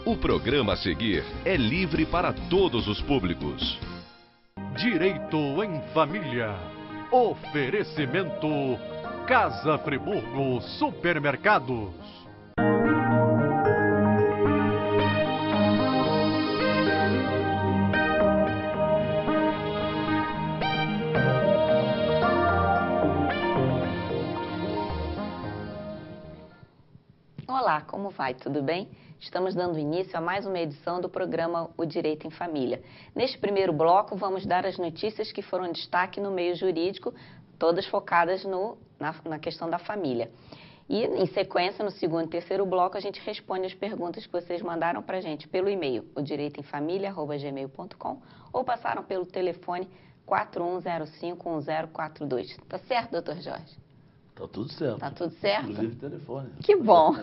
O programa a seguir é livre para todos os públicos. Direito em Família. Oferecimento Casa Friburgo Supermercados. Olá, como vai? Tudo bem? Estamos dando início a mais uma edição do programa O Direito em Família. Neste primeiro bloco, vamos dar as notícias que foram destaque no meio jurídico, todas focadas na questão da família. E, em sequência, no segundo e terceiro bloco, a gente responde as perguntas que vocês mandaram para a gente pelo e-mail, odireitoemfamilia@gmail.com, ou passaram pelo telefone 41051042. Tá certo, doutor Jorge? Tá tudo certo. Tá tudo certo? Inclusive telefone. Que bom.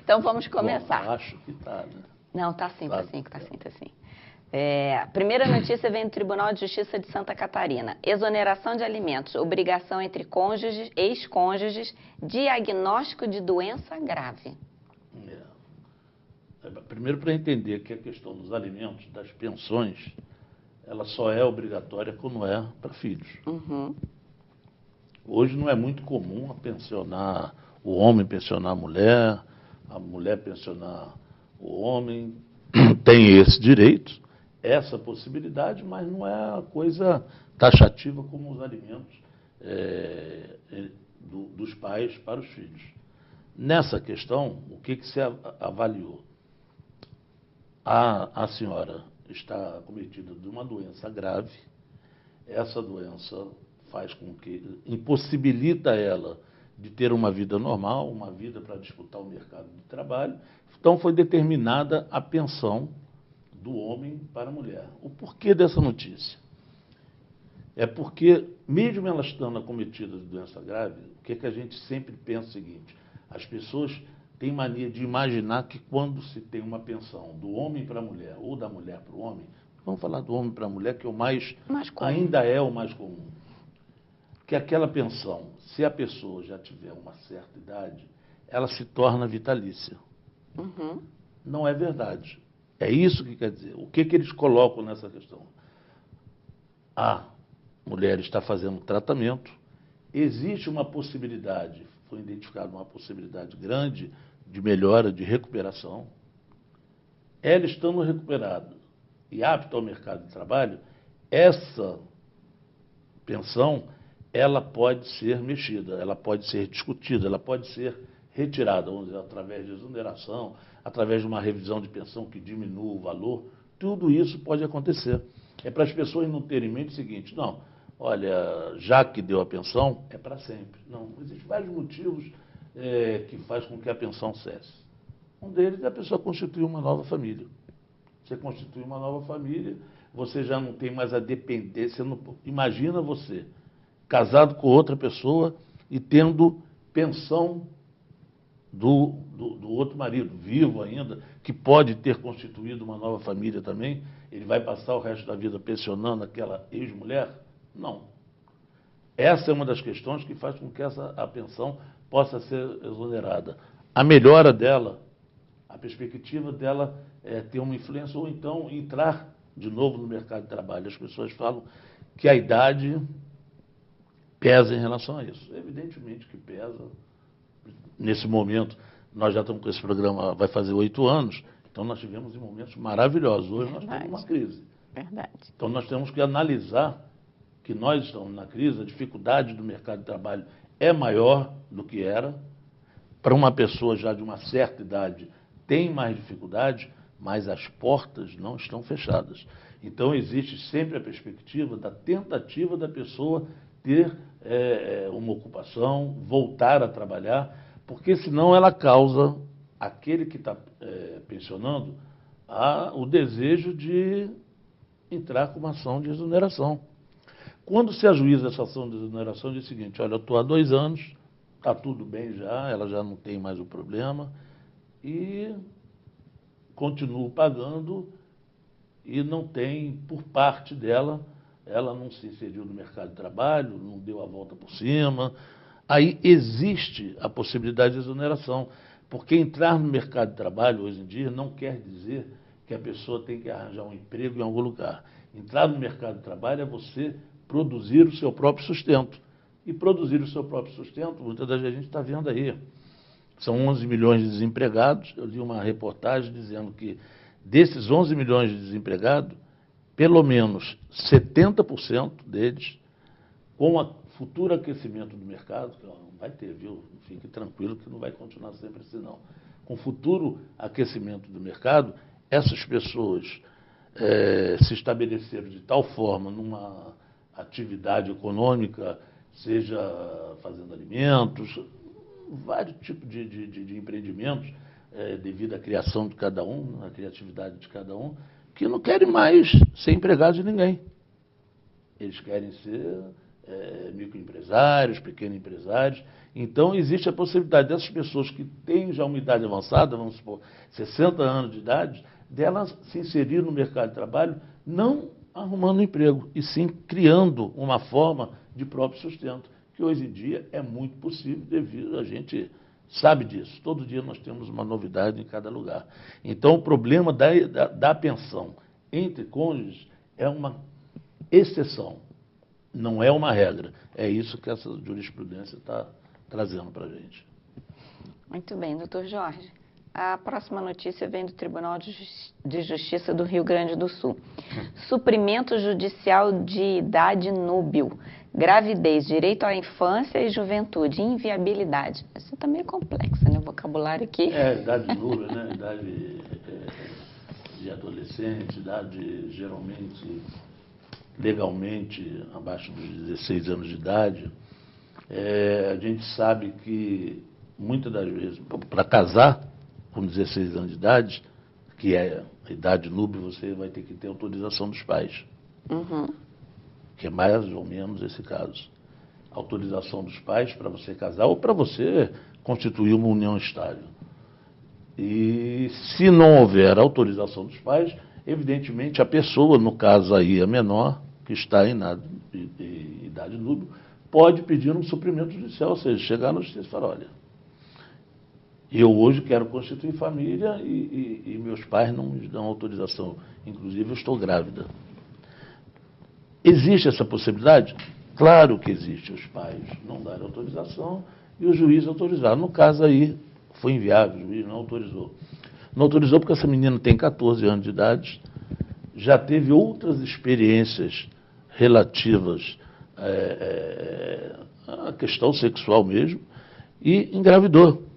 Então vamos começar. Bom, acho que tá, né? Não, tá sim. A primeira notícia vem do Tribunal de Justiça de Santa Catarina. Exoneração de alimentos, obrigação entre cônjuges, ex-cônjuges, diagnóstico de doença grave. Primeiro, para entender que a questão dos alimentos, das pensões, ela só é obrigatória quando é para filhos. Uhum. Hoje não é muito comum o homem pensionar a mulher pensionar o homem. Tem esse direito, essa possibilidade, mas não é a coisa taxativa como os alimentos dos pais para os filhos. Nessa questão, o que se avaliou? A senhora está acometida de uma doença grave, essa doença faz com que impossibilita ela de ter uma vida normal, uma vida para disputar o mercado de trabalho. Então foi determinada a pensão do homem para a mulher. O porquê dessa notícia? É porque, mesmo ela estando acometida de doença grave, o que a gente sempre pensa o seguinte: as pessoas têm mania de imaginar que quando se tem uma pensão do homem para a mulher ou da mulher para o homem, vamos falar do homem para a mulher, que é o mais ainda é o mais comum. Que aquela pensão, se a pessoa já tiver uma certa idade, ela se torna vitalícia. Uhum. Não é verdade. É isso que quer dizer. O que eles colocam nessa questão? A mulher está fazendo tratamento, existe uma possibilidade, foi identificada uma possibilidade grande de melhora, de recuperação. Ela estando recuperada e apta ao mercado de trabalho, essa pensão ela pode ser mexida, ela pode ser discutida, ela pode ser retirada, vamos dizer, através de exoneração, através de uma revisão de pensão que diminua o valor. Tudo isso pode acontecer. É para as pessoas não terem em mente o seguinte: não, olha, já que deu a pensão, é para sempre. Não, existem vários motivos que fazem com que a pensão cesse. Um deles é a pessoa constituir uma nova família. Você constitui uma nova família, você já não tem mais a dependência. Imagina você casado com outra pessoa e tendo pensão do outro marido, vivo ainda, que pode ter constituído uma nova família também. Ele vai passar o resto da vida pensionando aquela ex-mulher? Não. Essa é uma das questões que faz com que a pensão possa ser exonerada. A melhora dela, a perspectiva dela é ter uma influência ou então entrar de novo no mercado de trabalho. As pessoas falam que a idade pesa em relação a isso. Evidentemente que pesa. Nesse momento, nós já estamos com esse programa, vai fazer 8 anos, então nós tivemos momentos maravilhosos. Hoje nós temos uma crise. Verdade. Então nós temos que analisar que nós estamos na crise, a dificuldade do mercado de trabalho é maior do que era. Para uma pessoa já de uma certa idade tem mais dificuldade, mas as portas não estão fechadas. Então existe sempre a perspectiva da tentativa da pessoa ter uma ocupação, voltar a trabalhar, porque senão ela causa aquele que está pensionando o desejo de entrar com uma ação de exoneração. Quando se ajuiza essa ação de exoneração, diz o seguinte: olha, eu estou há 2 anos, está tudo bem já, ela já não tem mais o problema e continuo pagando e não tem, por parte dela, ela não se inseriu no mercado de trabalho, não deu a volta por cima. Aí existe a possibilidade de exoneração, porque entrar no mercado de trabalho hoje em dia não quer dizer que a pessoa tem que arranjar um emprego em algum lugar. Entrar no mercado de trabalho é você produzir o seu próprio sustento. E produzir o seu próprio sustento, muitas das vezes a gente está vendo aí. São 11 milhões de desempregados. Eu li uma reportagem dizendo que desses 11 milhões de desempregados, pelo menos 70% deles, com o futuro aquecimento do mercado, que não vai ter, viu? Fique tranquilo que não vai continuar sempre assim, não. Com o futuro aquecimento do mercado, essas pessoas se estabeleceram de tal forma numa atividade econômica, seja fazendo alimentos, vários tipos de empreendimentos, devido à criação de cada um, à criatividade de cada um, que não querem mais ser empregados de ninguém. Eles querem ser microempresários, pequenos empresários. Então, existe a possibilidade dessas pessoas que têm já uma idade avançada, vamos supor, 60 anos de idade, delas se inserir no mercado de trabalho, não arrumando um emprego, e sim criando uma forma de próprio sustento, que hoje em dia é muito possível, devido a gente sabe disso. Todo dia nós temos uma novidade em cada lugar. Então, o problema da pensão entre cônjuges é uma exceção, não é uma regra. É isso que essa jurisprudência está trazendo para a gente. Muito bem, doutor Jorge. A próxima notícia vem do Tribunal de Justiça do Rio Grande do Sul. Suprimento judicial de idade núbil, gravidez, direito à infância e juventude, inviabilidade. Isso está meio complexo, né? O vocabulário aqui. Idade núbil, né? Idade de adolescente, idade geralmente, legalmente, abaixo dos 16 anos de idade. A gente sabe que, muitas das vezes, para casar com 16 anos de idade, que é a idade núbil, você vai ter que ter autorização dos pais. Uhum. Que é mais ou menos esse caso. Autorização dos pais para você casar ou para você constituir uma união estável. E se não houver autorização dos pais, evidentemente a pessoa, no caso aí a menor, que está em idade núbil, pode pedir um suprimento judicial, ou seja, chegar na justiça e falar, olha, eu hoje quero constituir família e meus pais não me dão autorização. Inclusive, eu estou grávida. Existe essa possibilidade? Claro que existe. Os pais não darem autorização e o juiz autorizar. No caso aí, foi inviável, o juiz não autorizou. Não autorizou porque essa menina tem 14 anos de idade, já teve outras experiências relativas à questão sexual mesmo, e engravidou.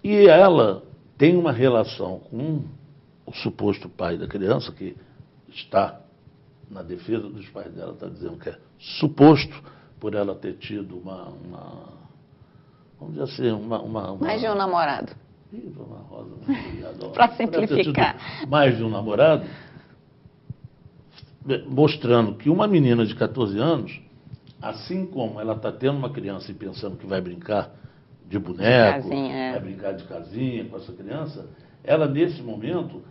E ela tem uma relação com o suposto pai da criança, que está na defesa dos pais dela, está dizendo que é suposto, por ela ter tido vamos dizer assim, mais de um namorado. Para simplificar. Mais de um namorado, mostrando que uma menina de 14 anos, assim como ela está tendo uma criança e pensando que vai brincar de boneco, vai brincar de casinha com essa criança, ela nesse momento,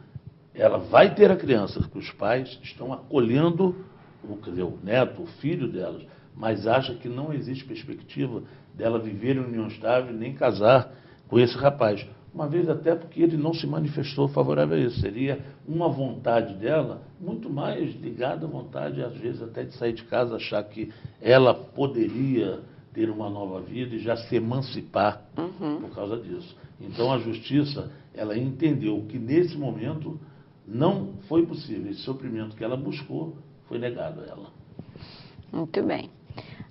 ela vai ter a criança, porque os pais estão acolhendo o neto, o filho delas, mas acha que não existe perspectiva dela viver em união estável nem casar com esse rapaz. Uma vez até porque ele não se manifestou favorável a isso. Seria uma vontade dela, muito mais ligada à vontade, às vezes, até de sair de casa, achar que ela poderia ter uma nova vida e já se emancipar por causa disso. Então, a justiça, ela entendeu que, nesse momento, não foi possível. Esse suprimento que ela buscou foi negado a ela. Muito bem.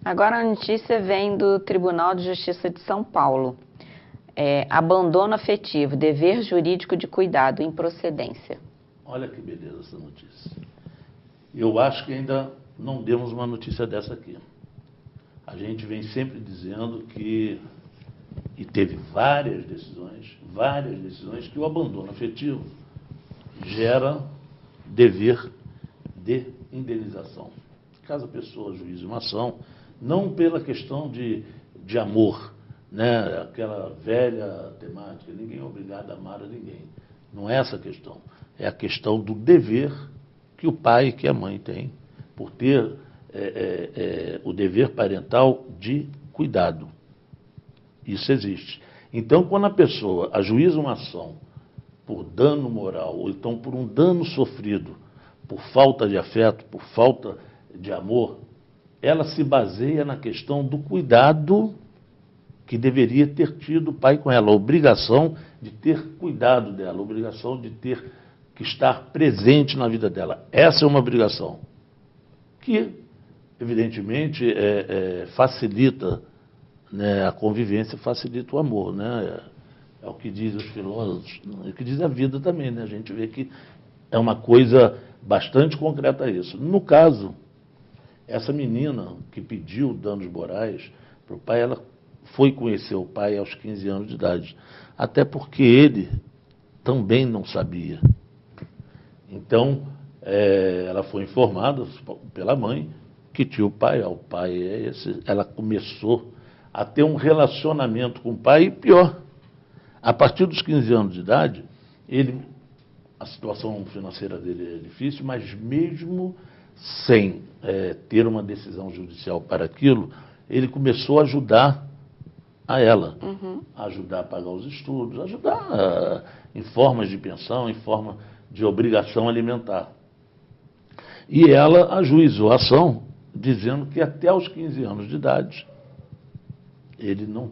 Agora a notícia vem do Tribunal de Justiça de São Paulo. Abandono afetivo, dever jurídico de cuidado, improcedência. Olha que beleza essa notícia. Eu acho que ainda não demos uma notícia dessa aqui. A gente vem sempre dizendo que, e teve várias decisões, que o abandono afetivo gera dever de indenização. Caso a pessoa ajuize uma ação, não pela questão de amor, né? Aquela velha temática, ninguém é obrigado a amar a ninguém. Não é essa a questão. É a questão do dever que o pai e que a mãe têm, por ter o dever parental de cuidado. Isso existe. Então, quando a pessoa ajuiza uma ação por dano moral, ou então por um dano sofrido, por falta de afeto, por falta de amor, ela se baseia na questão do cuidado que deveria ter tido o pai com ela, a obrigação de ter cuidado dela, a obrigação de ter que estar presente na vida dela. Essa é uma obrigação que, evidentemente, facilita, né, a convivência, facilita o amor, né? É o que diz os filósofos, é o que diz a vida também, né? A gente vê que é uma coisa bastante concreta isso. No caso, essa menina que pediu danos morais para o pai, ela foi conhecer o pai aos 15 anos de idade, até porque ele também não sabia. Então, ela foi informada pela mãe que tinha o pai, o pai é esse. Ela começou a ter um relacionamento com o pai, e pior, a partir dos 15 anos de idade, a situação financeira dele é difícil, mas mesmo sem ter uma decisão judicial para aquilo, ele começou a ajudar a ela, a ajudar a pagar os estudos, ajudar em formas de pensão, em forma de obrigação alimentar. E ela ajuizou a ação, dizendo que até os 15 anos de idade, ele não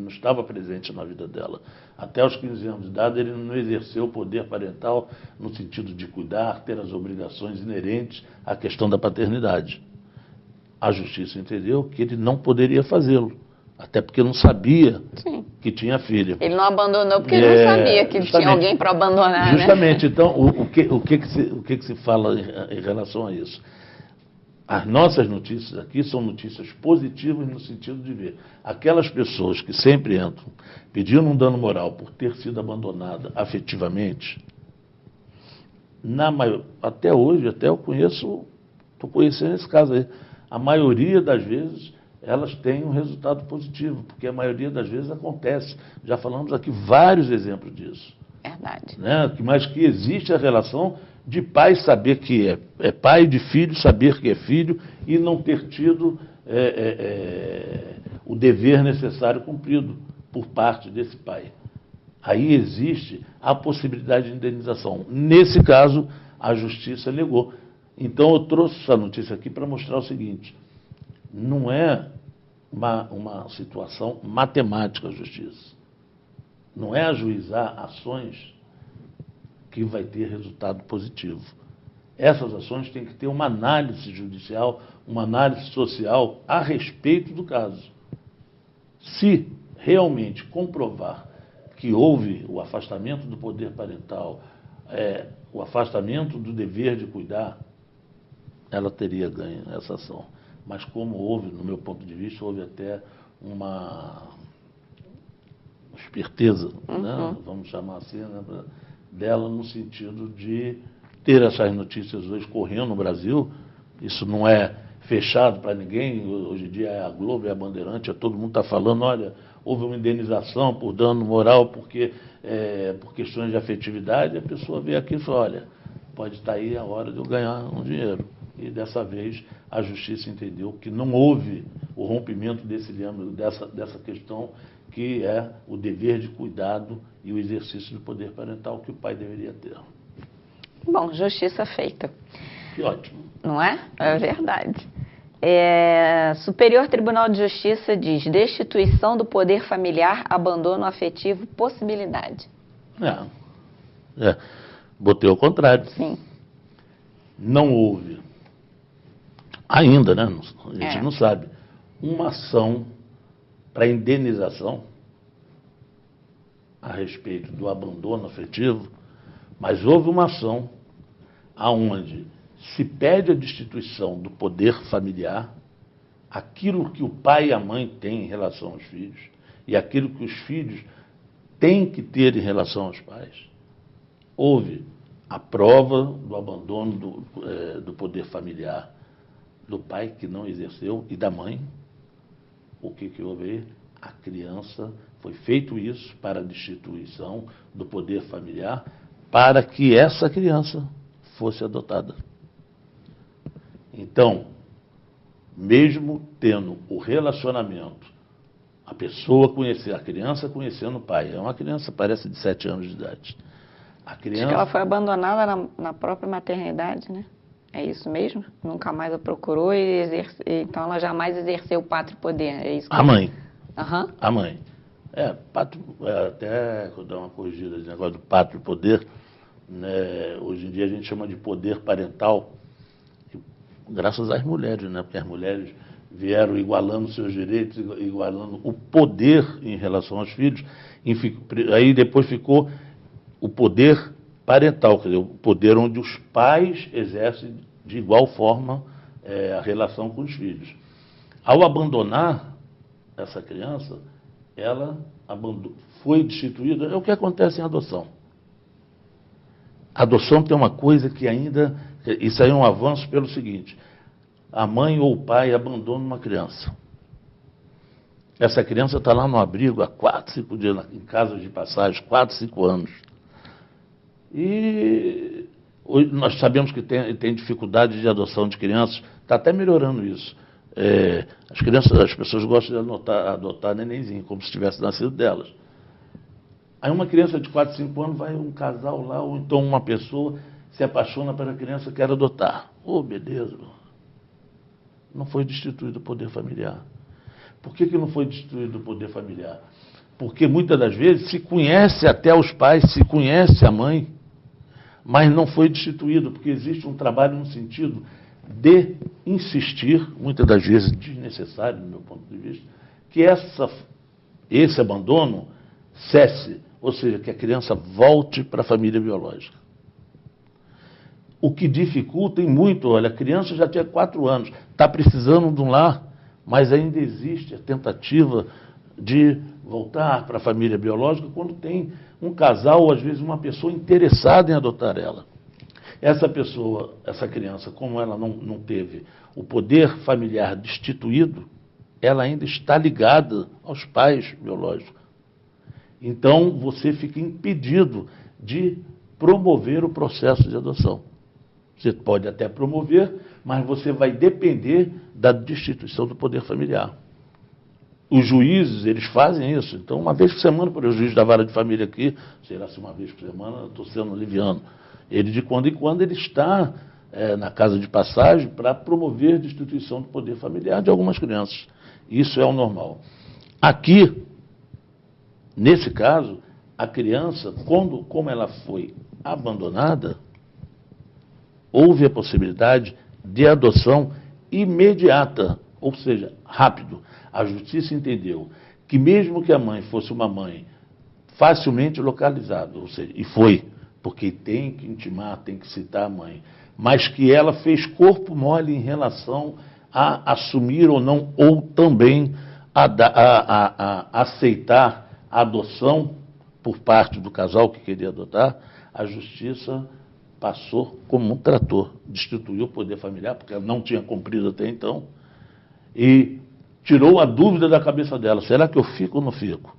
estava presente na vida dela. Até os 15 anos de idade, ele não exerceu o poder parental no sentido de cuidar, ter as obrigações inerentes à questão da paternidade. A justiça entendeu que ele não poderia fazê-lo, até porque não sabia que tinha filha. Ele não abandonou porque ele não sabia que tinha alguém para abandonar, justamente, né? Então, o que se fala em relação a isso? As nossas notícias aqui são notícias positivas no sentido de ver aquelas pessoas que sempre entram pedindo um dano moral por ter sido abandonada afetivamente. Até hoje, até eu conheço, estou conhecendo esse caso aí, a maioria das vezes elas têm um resultado positivo, porque a maioria das vezes acontece. Já falamos aqui vários exemplos disso. Verdade. Né? Mas que existe a relação de pai saber que é pai, de filho saber que é filho e não ter tido o dever necessário cumprido por parte desse pai. Aí existe a possibilidade de indenização. Nesse caso, a justiça negou. Então, eu trouxe essa notícia aqui para mostrar o seguinte: não é uma situação matemática a justiça. Não é ajuizar ações que vai ter resultado positivo. Essas ações têm que ter uma análise judicial, uma análise social a respeito do caso. Se realmente comprovar que houve o afastamento do poder parental, o afastamento do dever de cuidar, ela teria ganho essa ação. Mas como houve, no meu ponto de vista, houve até uma esperteza, né? Vamos chamar assim, né? Dela no sentido de ter essas notícias hoje correndo no Brasil. Isso não é fechado para ninguém. Hoje em dia é a Globo, é a Bandeirante, todo mundo está falando, olha, houve uma indenização por dano moral porque por questões de afetividade. A pessoa vê aqui e fala, olha, pode estar aí a hora de eu ganhar um dinheiro. E dessa vez a justiça entendeu que não houve o rompimento dessa questão, que é o dever de cuidado e o exercício do poder parental que o pai deveria ter. Bom, justiça feita. Que ótimo. Não é? É verdade. Superior Tribunal de Justiça diz: destituição do poder familiar, abandono afetivo, possibilidade. Botei ao contrário. Sim. Não houve ainda, né? A gente não sabe. Uma ação para indenização a respeito do abandono afetivo, mas houve uma ação aonde se pede a destituição do poder familiar, aquilo que o pai e a mãe têm em relação aos filhos e aquilo que os filhos têm que ter em relação aos pais. Houve a prova do abandono do poder familiar do pai, que não exerceu, e da mãe. O que houve aí? A criança, foi feito isso para a destituição do poder familiar, para que essa criança fosse adotada. Então, mesmo tendo o relacionamento, a pessoa conhecer, a criança conhecendo o pai, é uma criança, parece de 7 anos de idade. A criança... Acho que ela foi abandonada na própria maternidade, né? É isso mesmo? Nunca mais a procurou então ela jamais exerceu o pátrio poder, é isso? A mãe. Uhum. A mãe. Até quando dá uma corrigida de negócio do pátrio poder, né, hoje em dia a gente chama de poder parental, graças às mulheres, né? Porque as mulheres vieram igualando seus direitos, igualando o poder em relação aos filhos, aí depois ficou o poder parental, quer dizer, o poder onde os pais exercem de igual forma a relação com os filhos. Ao abandonar essa criança, ela foi destituída, é o que acontece em adoção. A adoção tem uma coisa que ainda, isso aí é um avanço pelo seguinte: a mãe ou o pai abandona uma criança. Essa criança está lá no abrigo há 4, 5 dias, em casas de passagem, 4, 5 anos. E hoje nós sabemos que tem dificuldade de adoção de crianças, está até melhorando isso. As pessoas gostam de adotar nenenzinho, como se tivesse nascido delas. Aí uma criança de 4, 5 anos, vai um casal lá, ou então uma pessoa se apaixona pela criança e quer adotar. Beleza. Não foi destituído o poder familiar. Por que não foi destituído o poder familiar? Porque muitas das vezes se conhece até os pais, se conhece a mãe, mas não foi destituído, porque existe um trabalho no sentido de insistir, muitas das vezes desnecessário, do meu ponto de vista, que esse abandono cesse, ou seja, que a criança volte para a família biológica. O que dificulta muito, olha, a criança já tinha 4 anos, está precisando de um lar, mas ainda existe a tentativa de voltar para a família biológica quando tem um casal ou às vezes uma pessoa interessada em adotar ela. Essa criança, como ela não teve o poder familiar destituído, ela ainda está ligada aos pais biológicos. Então, você fica impedido de promover o processo de adoção. Você pode até promover, mas você vai depender da destituição do poder familiar. Os juízes, eles fazem isso. Então, uma vez por semana, por exemplo, o juiz da vara de família aqui, sei lá se uma vez por semana, estou sendo liviano, ele de quando em quando ele está na casa de passagem para promover a destituição do poder familiar de algumas crianças. Isso é o normal. Aqui, nesse caso, a criança, como ela foi abandonada, houve a possibilidade de adoção imediata, ou seja, rápido. A justiça entendeu que mesmo que a mãe fosse uma mãe facilmente localizável, ou seja, e foi, porque tem que intimar, tem que citar a mãe, mas que ela fez corpo mole em relação a assumir ou não, ou também a aceitar a adoção por parte do casal que queria adotar, a justiça passou como um trator, destituiu o poder familiar, porque ela não tinha cumprido até então, e tirou a dúvida da cabeça dela: será que eu fico ou não fico?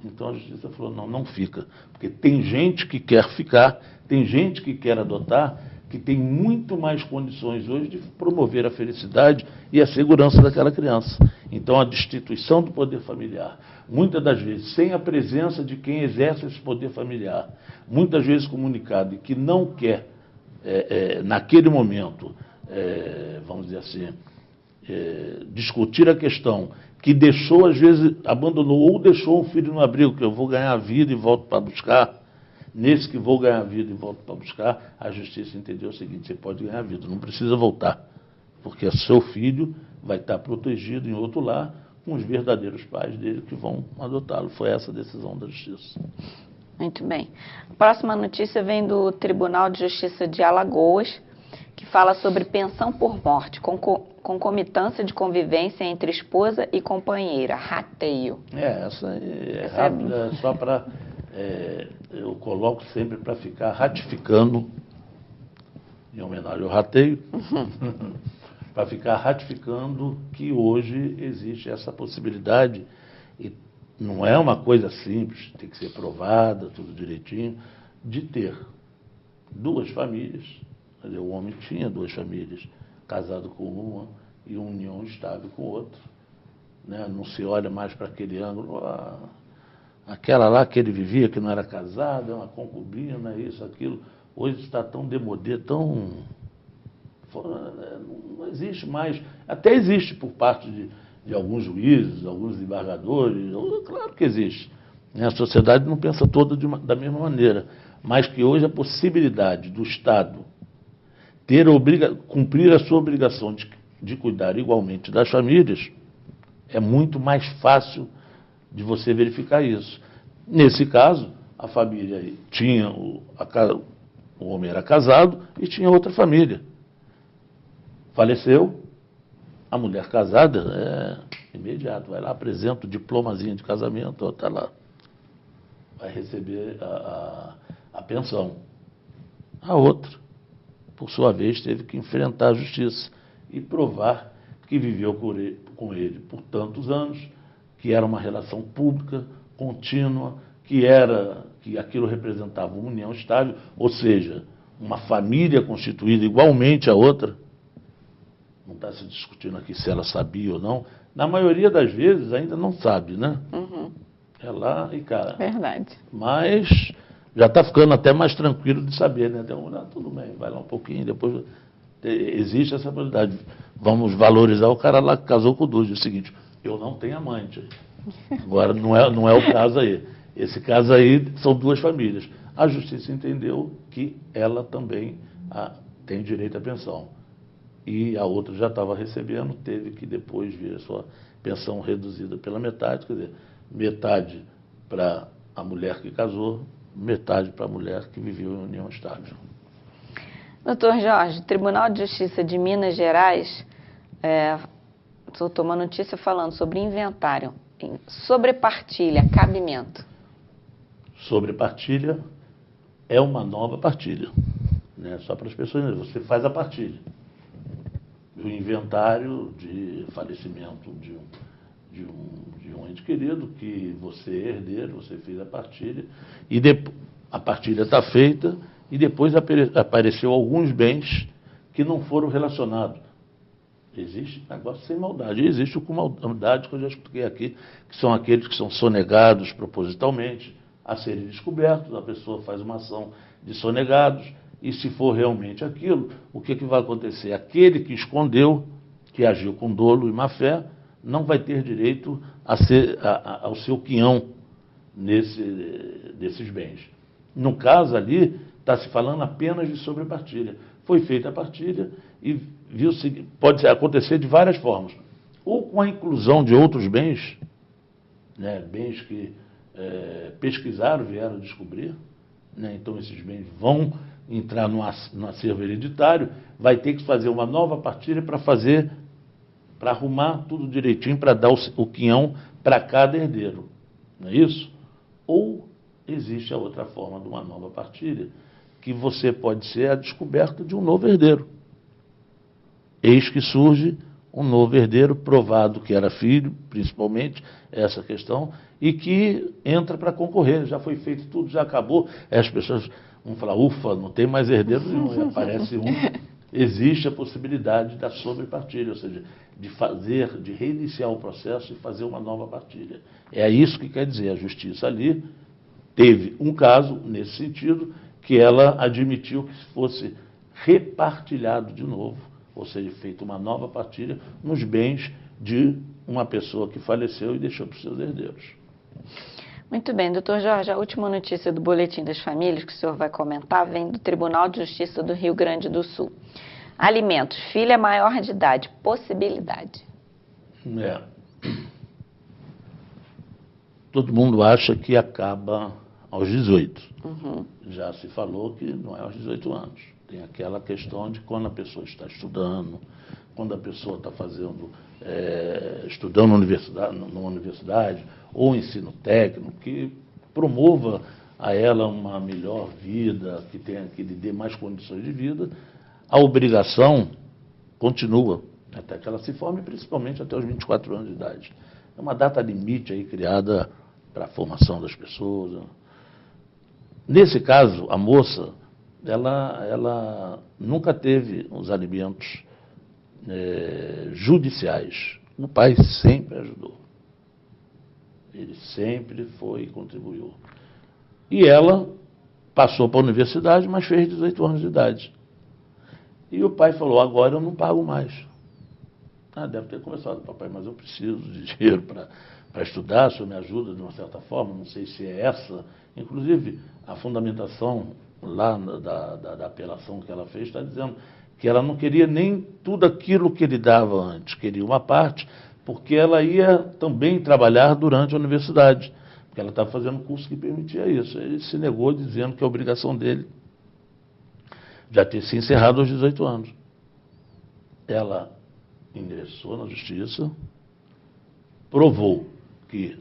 Então a justiça falou: não fica, porque tem gente que quer ficar, tem gente que quer adotar, que tem muito mais condições hoje de promover a felicidade e a segurança daquela criança. Então a destituição do poder familiar, muitas das vezes sem a presença de quem exerce esse poder familiar, muitas vezes comunicado e que não quer, naquele momento, vamos dizer assim, discutir a questão, que deixou, às vezes, abandonou ou deixou um filho no abrigo, que eu vou ganhar a vida e volto para buscar. Nesse que vou ganhar a vida e volto para buscar, a justiça entendeu o seguinte: você pode ganhar a vida, não precisa voltar, porque seu filho vai estar protegido em outro lar com os verdadeiros pais dele que vão adotá-lo. Foi essa a decisão da justiça. Muito bem. A próxima notícia vem do Tribunal de Justiça de Alagoas, que fala sobre pensão por morte, concomitância de convivência entre esposa e companheira, rateio. Essa é rápida, só para... eu coloco sempre para ficar ratificando, em homenagem ao rateio, para ficar ratificando que hoje existe essa possibilidade, e não é uma coisa simples, tem que ser provada, tudo direitinho, de ter 2 famílias Quer dizer, o homem tinha duas famílias, casado com uma e uma união estável com outra. Né? Não se olha mais para aquele ângulo, aquela lá que ele vivia, que não era casada, é uma concubina, isso, aquilo. Hoje está tão demodê, tão... Não existe mais. Até existe por parte de alguns juízes, alguns desembargadores, claro que existe. A sociedade não pensa toda da mesma maneira, mas que hoje a possibilidade do Estado cumprir a sua obrigação de cuidar igualmente das famílias, é muito mais fácil de você verificar isso. Nesse caso, a família tinha, o homem era casado e tinha outra família. Faleceu, a mulher casada, imediato, vai lá, apresenta o diplomazinho de casamento, está lá. Vai receber a pensão. A outra, por sua vez, teve que enfrentar a justiça e provar que viveu com ele por tantos anos, que era uma relação pública, contínua, que aquilo representava uma união estável, ou seja, uma família constituída igualmente à outra. Não está se discutindo aqui se ela sabia ou não. Na maioria das vezes ainda não sabe, né? Uhum. É lá e cá. Verdade. Mas já está ficando até mais tranquilo de saber, né? Então, tudo bem, vai lá um pouquinho, depois existe essa possibilidade. Vamos valorizar o cara lá que casou com duas. É o seguinte, eu não tenho amante. Agora, não é o caso aí. Esse caso aí são duas famílias. A justiça entendeu que ela também tem direito à pensão. E a outra já estava recebendo, teve que depois vir a sua pensão reduzida pela metade, quer dizer, metade para a mulher que casou, metade para a mulher que viveu em união estável. Doutor Jorge, o Tribunal de Justiça de Minas Gerais soltou uma notícia falando sobre inventário, sobrepartilha, cabimento. Sobrepartilha é uma nova partilha, né? Só para as pessoas, você faz a partilha. O inventário de falecimento de um ente querido, que você é herdeiro, você fez a partilha, e a partilha está feita, e depois apareceu alguns bens que não foram relacionados. Existe negócio sem maldade, existe com maldade, que eu já expliquei aqui, que são aqueles que são sonegados propositalmente a serem descobertos, a pessoa faz uma ação de sonegados, e se for realmente aquilo, o que vai acontecer? Aquele que escondeu, que agiu com dolo e má fé, não vai ter direito ao seu quinhão desses bens. No caso ali, está se falando apenas de sobrepartilha. Foi feita a partilha e pode acontecer de várias formas. Ou com a inclusão de outros bens, né, bens que pesquisaram, vieram descobrir, né, então esses bens vão entrar no acervo hereditário, vai ter que fazer uma nova partilha para arrumar tudo direitinho, para dar o quinhão para cada herdeiro. Não é isso? Ou existe a outra forma de uma nova partilha, que você pode ser a descoberta de um novo herdeiro. Eis que surge um novo herdeiro, provado que era filho, principalmente, essa questão, e que entra para concorrer. Já foi feito tudo, já acabou. As pessoas vão falar, ufa, não tem mais herdeiro nenhum, e aparece um. Existe a possibilidade da sobrepartilha, ou seja, de reiniciar o processo e fazer uma nova partilha. É isso que quer dizer, a justiça ali teve um caso, nesse sentido, que ela admitiu que fosse repartilhado de novo, ou seja, feita uma nova partilha nos bens de uma pessoa que faleceu e deixou para os seus herdeiros. Muito bem, doutor Jorge, a última notícia do Boletim das Famílias que o senhor vai comentar vem do Tribunal de Justiça do Rio Grande do Sul. Alimentos, filha maior de idade, possibilidade. Todo mundo acha que acaba aos 18. Uhum. Já se falou que não é aos 18 anos. Tem aquela questão de quando a pessoa está estudando, quando a pessoa está estudando numa universidade ou ensino técnico, que promova a ela uma melhor vida, que lhe dê mais condições de vida, a obrigação continua até que ela se forme, principalmente até os 24 anos de idade. É uma data limite aí criada para a formação das pessoas. Nesse caso, a moça ela nunca teve os alimentos judiciais. O pai sempre ajudou. Ele sempre foi e contribuiu. E ela passou para a universidade, mas fez 18 anos de idade. E o pai falou, agora eu não pago mais. Deve ter conversado, papai, mas eu preciso de dinheiro para estudar, o senhor me ajuda de uma certa forma, não sei se é essa. Inclusive, a fundamentação lá da apelação que ela fez está dizendo que ela não queria nem tudo aquilo que ele dava antes, queria uma parte, porque ela ia também trabalhar durante a universidade, porque ela estava fazendo um curso que permitia isso. Ele se negou dizendo que a obrigação dele já tinha se encerrado aos 18 anos. Ela ingressou na justiça, provou que,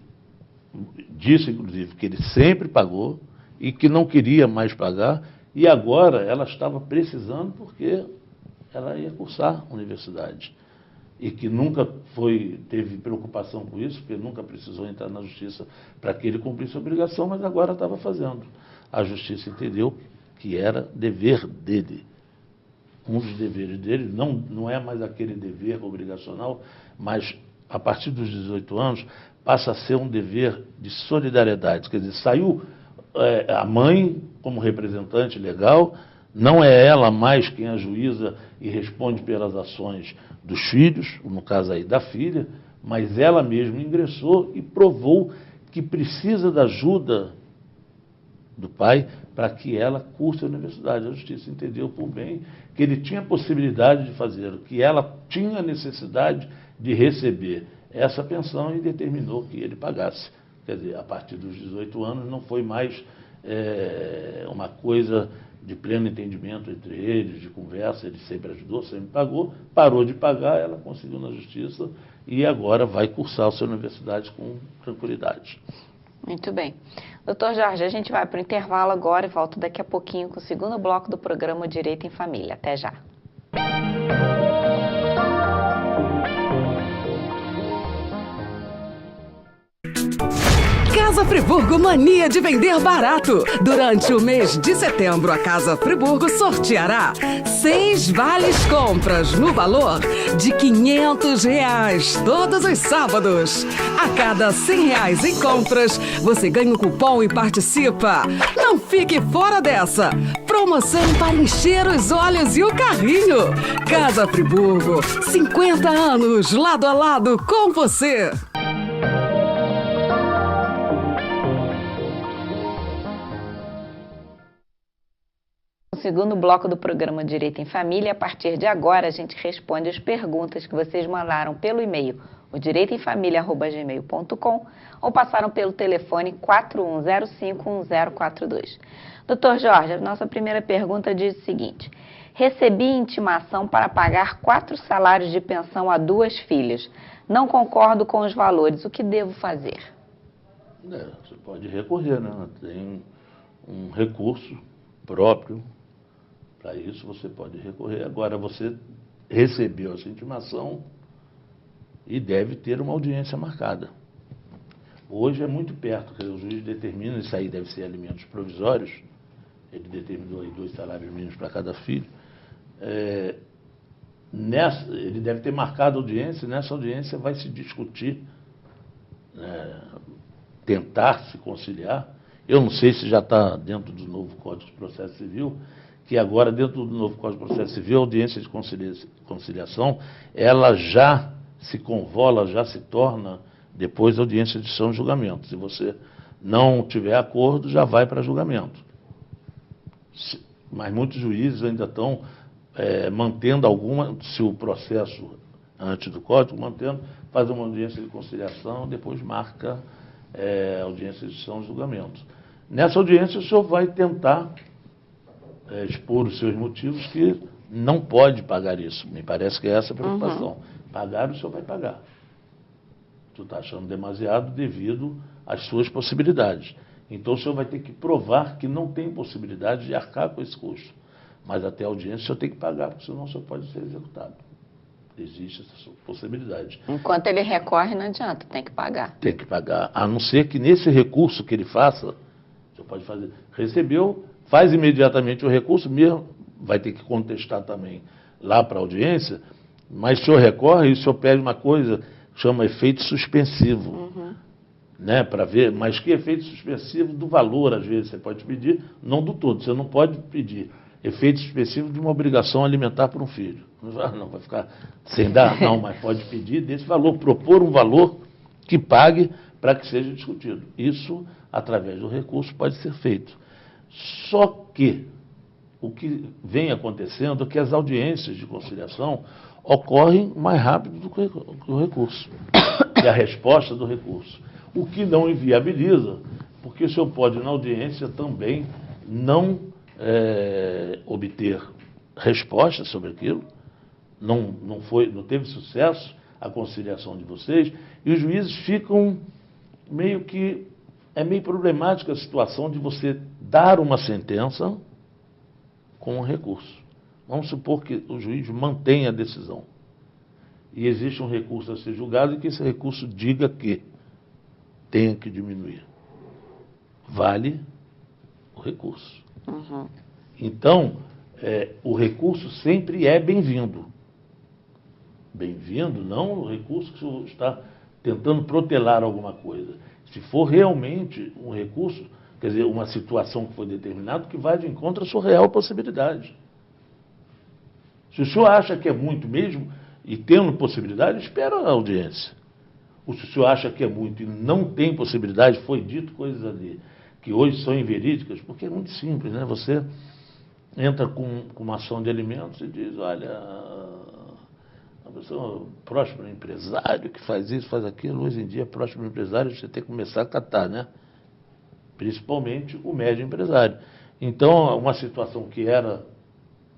disse inclusive que ele sempre pagou e que não queria mais pagar, e agora ela estava precisando porque ela ia cursar a universidade. E que nunca teve preocupação com isso, porque nunca precisou entrar na justiça para que ele cumprisse a obrigação, mas agora estava fazendo. A justiça entendeu que era dever dele. Um dos deveres dele não é mais aquele dever obrigacional, mas a partir dos 18 anos passa a ser um dever de solidariedade. Quer dizer, saiu a mãe como representante legal, não é ela mais quem ajuiza e responde pelas ações dos filhos, no caso aí da filha, mas ela mesma ingressou e provou que precisa da ajuda do pai para que ela curse a universidade. A justiça entendeu por bem que ele tinha possibilidade de fazer, que ela tinha necessidade de receber essa pensão e determinou que ele pagasse. Quer dizer, a partir dos 18 anos não foi mais uma coisa de pleno entendimento entre eles, de conversa, ele sempre ajudou, sempre pagou, parou de pagar, ela conseguiu na justiça e agora vai cursar a sua universidade com tranquilidade. Muito bem. Doutor Jorge, a gente vai para o intervalo agora e volta daqui a pouquinho com o segundo bloco do programa Direito em Família. Até já. Casa Friburgo mania de vender barato. Durante o mês de setembro, a Casa Friburgo sorteará 6 vales compras no valor de R$500 todos os sábados. A cada R$100 em compras, você ganha um cupom e participa. Não fique fora dessa. Promoção para encher os olhos e o carrinho. Casa Friburgo, 50 anos lado a lado com você. Segundo bloco do programa Direito em Família, a partir de agora a gente responde as perguntas que vocês mandaram pelo e-mail, o direitoemfamilia@gmail.com, ou passaram pelo telefone 41051042. Doutor Jorge, a nossa primeira pergunta diz o seguinte: recebi intimação para pagar 4 salários de pensão a 2 filhas. Não concordo com os valores. O que devo fazer? Você pode recorrer, né? Tem um recurso próprio. Para isso você pode recorrer. Agora você recebeu essa intimação e deve ter uma audiência marcada. Hoje é muito perto, quer dizer, o juiz determina, isso aí deve ser alimentos provisórios, ele determinou aí 2 salários mínimos para cada filho. Ele deve ter marcado a audiência, e nessa audiência vai se discutir, tentar se conciliar. Eu não sei se já está dentro do novo Código de Processo Civil, que agora, dentro do novo Código de Processo Civil, a audiência de conciliação, ela já se convola, já se torna, depois, audiência de ação e julgamento. Se você não tiver acordo, já vai para julgamento. Mas muitos juízes ainda estão mantendo alguma, se o processo antes do Código, faz uma audiência de conciliação, depois marca audiência de ação e julgamento. Nessa audiência, o senhor vai tentar expor os seus motivos que não pode pagar isso. Me parece que é essa a preocupação. Pagar, o senhor vai pagar. Tu está achando demasiado devido às suas possibilidades. Então, o senhor vai ter que provar que não tem possibilidade de arcar com esse custo. Mas até a audiência, o senhor tem que pagar, porque senão o senhor pode ser executado. Existe essa possibilidade. Enquanto ele recorre, não adianta, tem que pagar. Tem que pagar. A não ser que nesse recurso que ele faça, o senhor pode fazer. Recebeu, faz imediatamente o recurso, mesmo vai ter que contestar também lá para a audiência, mas o senhor recorre e o senhor pede uma coisa que chama efeito suspensivo, né, para ver, mas que efeito suspensivo do valor, às vezes, você pode pedir, não do todo, você não pode pedir efeito suspensivo de uma obrigação alimentar para um filho. Não vai ficar sem dar, não, mas pode pedir desse valor, propor um valor que pague para que seja discutido. Isso, através do recurso, pode ser feito. Só que o que vem acontecendo é que as audiências de conciliação ocorrem mais rápido do que o recurso, que é a resposta do recurso. O que não inviabiliza, porque o senhor pode, na audiência, também não obter resposta sobre aquilo, não teve sucesso a conciliação de vocês, e os juízes ficam meio que... É meio problemática a situação de você dar uma sentença com um recurso. Vamos supor que o juiz mantenha a decisão. E existe um recurso a ser julgado e que esse recurso diga que tenha que diminuir. Vale o recurso. Então, o recurso sempre é bem-vindo. Bem-vindo, não o recurso que o senhor está tentando protelar alguma coisa. Se for realmente um recurso, quer dizer, uma situação que foi determinada, que vai de encontro à sua real possibilidade. Se o senhor acha que é muito mesmo, e tendo possibilidade, espera a audiência. Ou se o senhor acha que é muito e não tem possibilidade, foi dito coisas ali, que hoje são inverídicas, porque é muito simples, né? Você entra com uma ação de alimentos e diz, olha, a pessoa, próximo empresário que faz isso, faz aquilo, hoje em dia, próximo empresário, você tem que começar a catar, né? Principalmente o médio empresário. Então, uma situação que era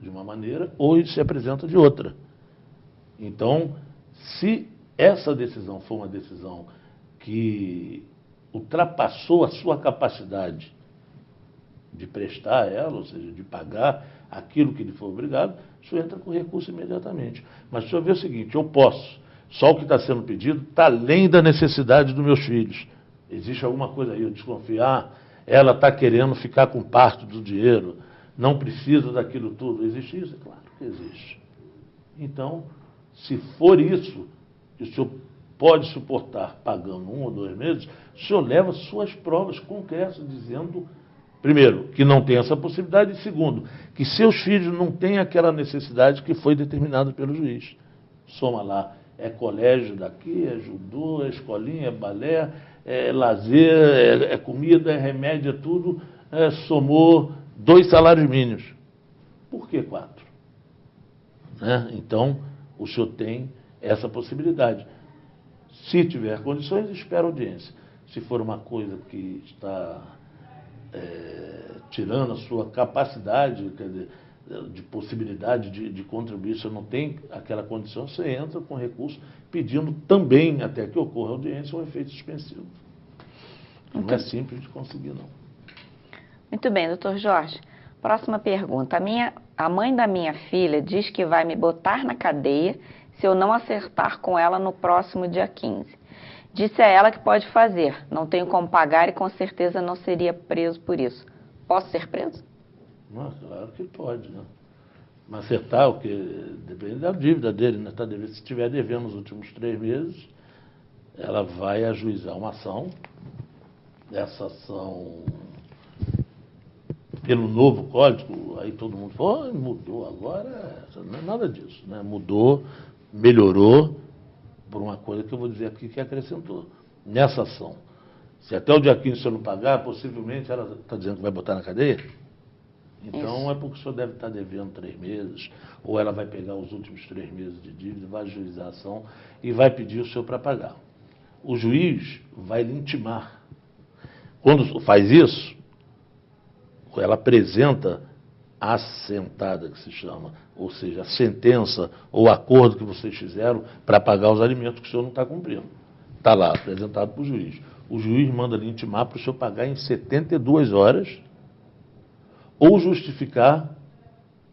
de uma maneira, hoje se apresenta de outra. Então, se essa decisão for uma decisão que ultrapassou a sua capacidade de prestar a ela, ou seja, de pagar aquilo que ele for obrigado, o senhor entra com recurso imediatamente. Mas o senhor vê o seguinte, eu posso, só o que está sendo pedido está além da necessidade dos meus filhos. Existe alguma coisa aí, eu desconfio, ela está querendo ficar com parte do dinheiro, não precisa daquilo tudo. Existe isso? É claro que existe. Então, se for isso, o senhor pode suportar pagando 1 ou 2 meses, o senhor leva suas provas concretas, dizendo, primeiro, que não tem essa possibilidade, e segundo, que seus filhos não têm aquela necessidade que foi determinada pelo juiz. Soma lá, é colégio daqui, é judô, é escolinha, é balé, é lazer, é comida, é remédio, é tudo, somou 2 salários mínimos. Por que 4? Né? Então, o senhor tem essa possibilidade. Se tiver condições, espera audiência. Se for uma coisa que está tirando a sua capacidade, quer dizer, de possibilidade de contribuir, você não tem aquela condição, você entra com recurso pedindo também, até que ocorra audiência, um efeito suspensivo. Não é simples de conseguir, não. Muito bem, doutor Jorge. Próxima pergunta. A mãe da minha filha diz que vai me botar na cadeia se eu não acertar com ela no próximo dia 15. Disse a ela que pode fazer, não tenho como pagar e com certeza não seria preso por isso. Posso ser preso? Não, claro que pode, né? Mas acertar o que depende da dívida dele, né? Se estiver devendo nos últimos 3 meses, ela vai ajuizar uma ação. Essa ação, pelo novo código, aí todo mundo fala, mudou agora, não é nada disso, né? Mudou, melhorou, por uma coisa que eu vou dizer aqui que acrescentou. Nessa ação, se até o dia 15 o senhor não pagar, possivelmente ela está dizendo que vai botar na cadeia. Então isso. É porque o senhor deve estar devendo 3 meses, ou ela vai pegar os últimos 3 meses de dívida, vai ajuizar a ação e vai pedir o senhor para pagar. O juiz vai lhe intimar. Quando faz isso, ela apresenta a assentada, que se chama, ou seja, a sentença ou acordo que vocês fizeram para pagar os alimentos que o senhor não está cumprindo. Está lá, apresentado para o juiz. O juiz manda lhe intimar para o senhor pagar em 72 horas ou justificar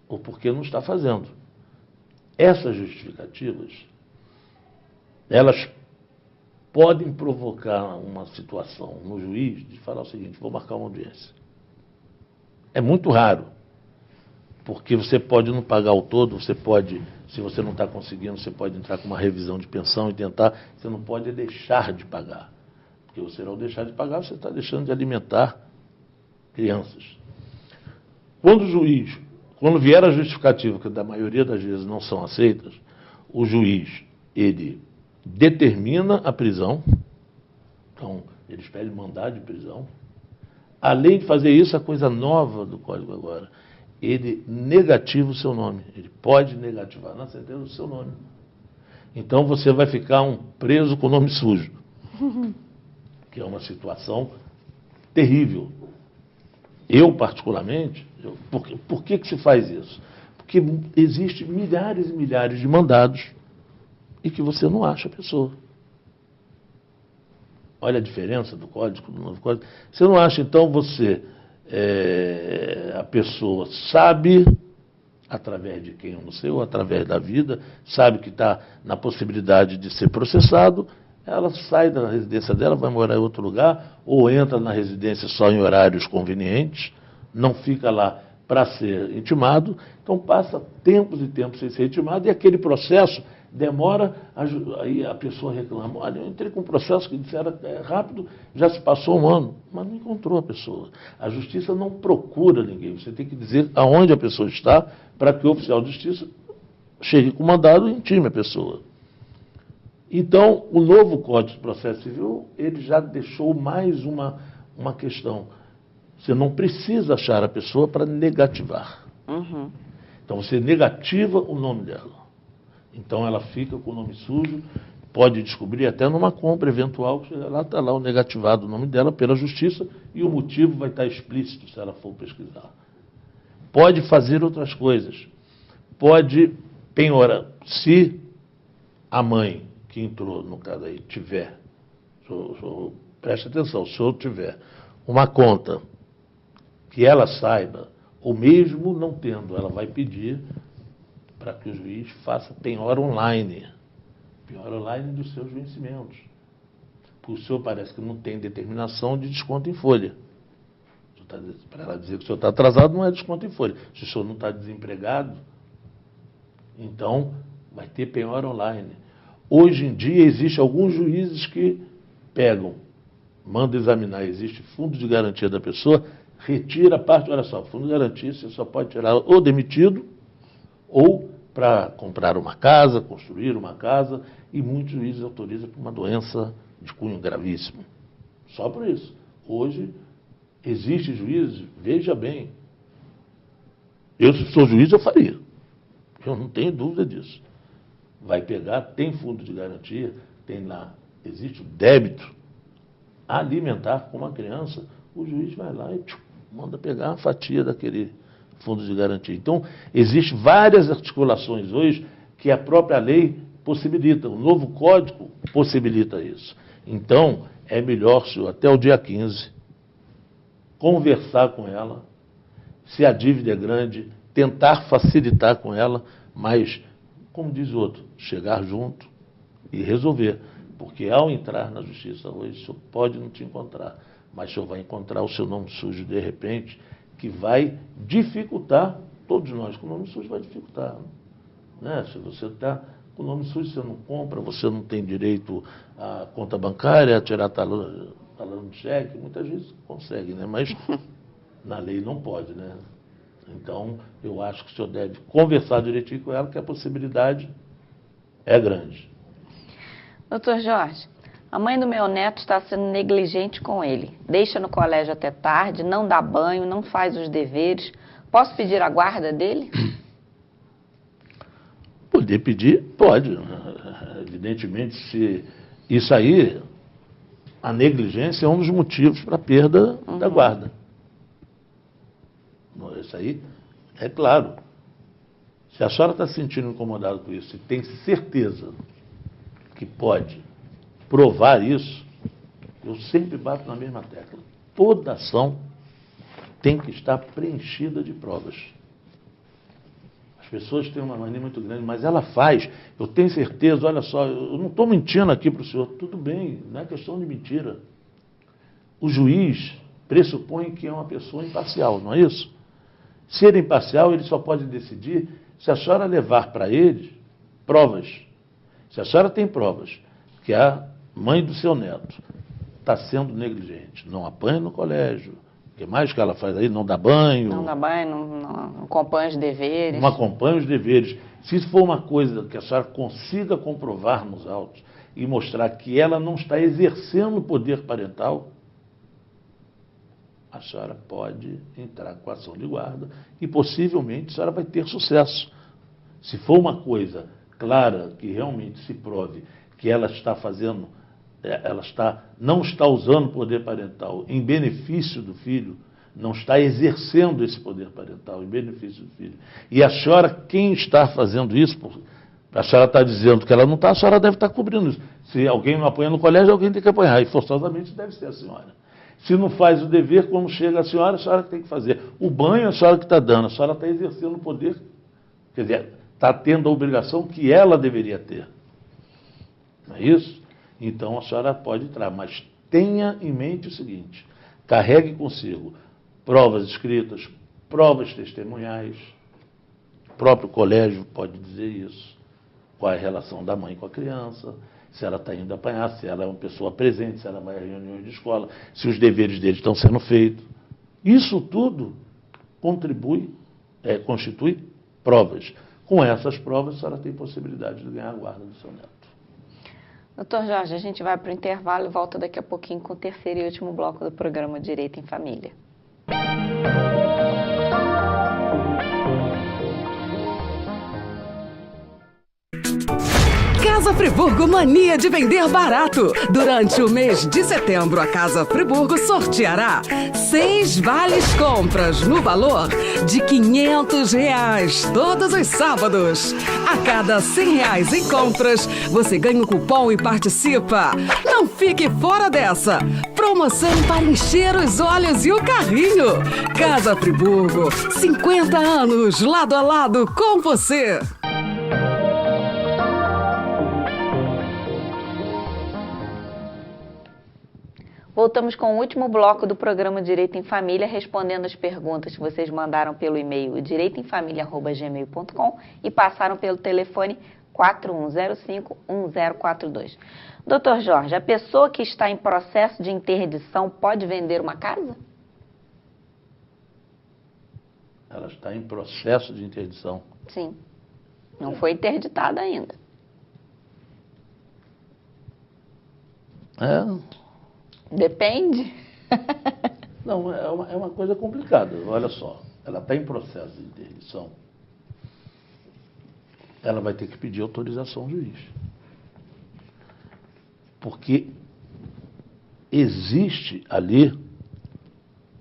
o porquê não está fazendo. Essas justificativas, elas podem provocar uma situação no juiz de falar o seguinte, vou marcar uma audiência. É muito raro. Porque você pode não pagar o todo, você pode, se você não está conseguindo, você pode entrar com uma revisão de pensão e tentar, você não pode deixar de pagar. Porque você, ao deixar de pagar, você está deixando de alimentar crianças. Quando vier a justificativa, que da maioria das vezes não são aceitas, o juiz, ele determina a prisão, então eles pedem mandado de prisão. Além de fazer isso, a coisa nova do Código agora, ele negativa o seu nome. Ele pode negativar na sentença o seu nome. Então você vai ficar um preso com o nome sujo, que é uma situação terrível. Eu, particularmente, por que se faz isso? Porque existem milhares e milhares de mandados e que você não acha a pessoa. Olha a diferença do código, do novo código. Você não acha, então, a pessoa sabe, através de quem eu não sei, ou através da vida, sabe que está na possibilidade de ser processado, ela sai da residência dela, vai morar em outro lugar, ou entra na residência só em horários convenientes, não fica lá para ser intimado, então passa tempos e tempos sem ser intimado, e aquele processo demora, aí a pessoa reclama, olha, eu entrei com um processo que disseram rápido, já se passou um ano, mas não encontrou a pessoa. A justiça não procura ninguém, você tem que dizer aonde a pessoa está, para que o oficial de justiça chegue com o mandado e intime a pessoa. Então, o novo Código de Processo Civil, ele já deixou mais uma questão. Você não precisa achar a pessoa para negativar. Uhum. Então, você negativa o nome dela. Então, ela fica com o nome sujo, pode descobrir até numa compra eventual, lá está lá o negativado o nome dela pela justiça e o motivo vai estar explícito se ela for pesquisar. Pode fazer outras coisas. Pode penhorar. Se a mãe que entrou, no caso aí, tiver, preste atenção, se eu tiver uma conta que ela saiba, ou mesmo não tendo, ela vai pedir para que o juiz faça penhora online dos seus vencimentos. Porque o senhor parece que não tem determinação de desconto em folha. Para ela dizer que o senhor está atrasado, não é desconto em folha. Se o senhor não está desempregado, então vai ter penhora online. Hoje em dia, existem alguns juízes que pegam, mandam examinar, existe fundo de garantia da pessoa, retira a parte, olha só, fundo de garantia você só pode tirar ou demitido, ou para comprar uma casa, construir uma casa, e muitos juízes autorizam por uma doença de cunho gravíssimo. Só por isso. Hoje, existem juízes, veja bem, eu se sou juiz eu faria, eu não tenho dúvida disso. Vai pegar, tem fundo de garantia, tem lá, existe o débito alimentar com uma criança, o juiz vai lá e manda pegar uma fatia daquele fundo de garantia. Então, existem várias articulações hoje que a própria lei possibilita, o novo código possibilita isso. Então, é melhor, senhor, até o dia 15, conversar com ela, se a dívida é grande, tentar facilitar com ela, mas, como diz o outro, chegar junto e resolver. Porque ao entrar na justiça hoje, o senhor pode não te encontrar, mas o senhor vai encontrar o seu nome sujo de repente, que vai dificultar, todos nós com o nome sujo vai dificultar. Né? Se você está com o nome sujo, você não compra, você não tem direito à conta bancária, a tirar talão de cheque, muitas vezes consegue, né? Mas na lei não pode, né? Então, eu acho que o senhor deve conversar direitinho com ela, que a possibilidade é grande. Doutor Jorge, a mãe do meu neto está sendo negligente com ele. Deixa no colégio até tarde, não dá banho, não faz os deveres. Posso pedir a guarda dele? Poder pedir? Pode. Evidentemente, se isso aí, a negligência é um dos motivos para a perda da guarda. Isso aí é claro. Se a senhora está se sentindo incomodada com isso e tem certeza que pode provar isso, eu sempre bato na mesma tecla. Toda ação tem que estar preenchida de provas. As pessoas têm uma mania muito grande, mas ela faz. Eu tenho certeza, olha só, eu não estou mentindo aqui para o senhor. Tudo bem, não é questão de mentira. O juiz pressupõe que é uma pessoa imparcial, não é isso? Ser imparcial, ele só pode decidir se a senhora levar para ele provas. Se a senhora tem provas que a mãe do seu neto está sendo negligente, não apanha no colégio, o que mais que ela faz aí? Não dá banho. Não dá banho, não acompanha os deveres. Não acompanha os deveres. Se isso for uma coisa que a senhora consiga comprovar nos autos e mostrar que ela não está exercendo o poder parental, a senhora pode entrar com ação de guarda e possivelmente a senhora vai ter sucesso. Se for uma coisa clara, que realmente se prove que ela está fazendo, não está usando o poder parental em benefício do filho, não está exercendo esse poder parental em benefício do filho. E a senhora, quem está fazendo isso, a senhora está dizendo que ela não está, a senhora deve estar cobrindo isso. Se alguém não apanha no colégio, alguém tem que apanhar, e forçosamente deve ser a senhora. Se não faz o dever, quando chega a senhora que tem que fazer. O banho, a senhora que está dando, a senhora está exercendo o poder, quer dizer, está tendo a obrigação que ela deveria ter. Não é isso? Então a senhora pode entrar, mas tenha em mente o seguinte: carregue consigo provas escritas, provas testemunhais. O próprio colégio pode dizer isso. Qual é a relação da mãe com a criança, se ela está indo apanhar, se ela é uma pessoa presente, se ela vai a reuniões de escola, se os deveres dele estão sendo feitos. Isso tudo constitui provas. Com essas provas, a senhora tem possibilidade de ganhar a guarda do seu neto. Doutor Jorge, a gente vai para o intervalo e volta daqui a pouquinho com o terceiro e último bloco do programa Direito em Família. Casa Friburgo Mania de Vender Barato. Durante o mês de setembro, a Casa Friburgo sorteará 6 vales compras no valor de R$500 todos os sábados. A cada R$100 em compras, você ganha um cupom e participa. Não fique fora dessa. Promoção para encher os olhos e o carrinho. Casa Friburgo, 50 anos lado a lado com você. Voltamos com o último bloco do programa Direito em Família, respondendo as perguntas que vocês mandaram pelo e-mail direitoemfamilia@gmail.com e passaram pelo telefone 4105-1042. Doutor Jorge, a pessoa que está em processo de interdição pode vender uma casa? Ela está em processo de interdição. Sim. Não foi interditada ainda. Depende. Não, é uma coisa complicada. Olha só, ela está em processo de interdição. Ela vai ter que pedir autorização ao juiz. Porque existe ali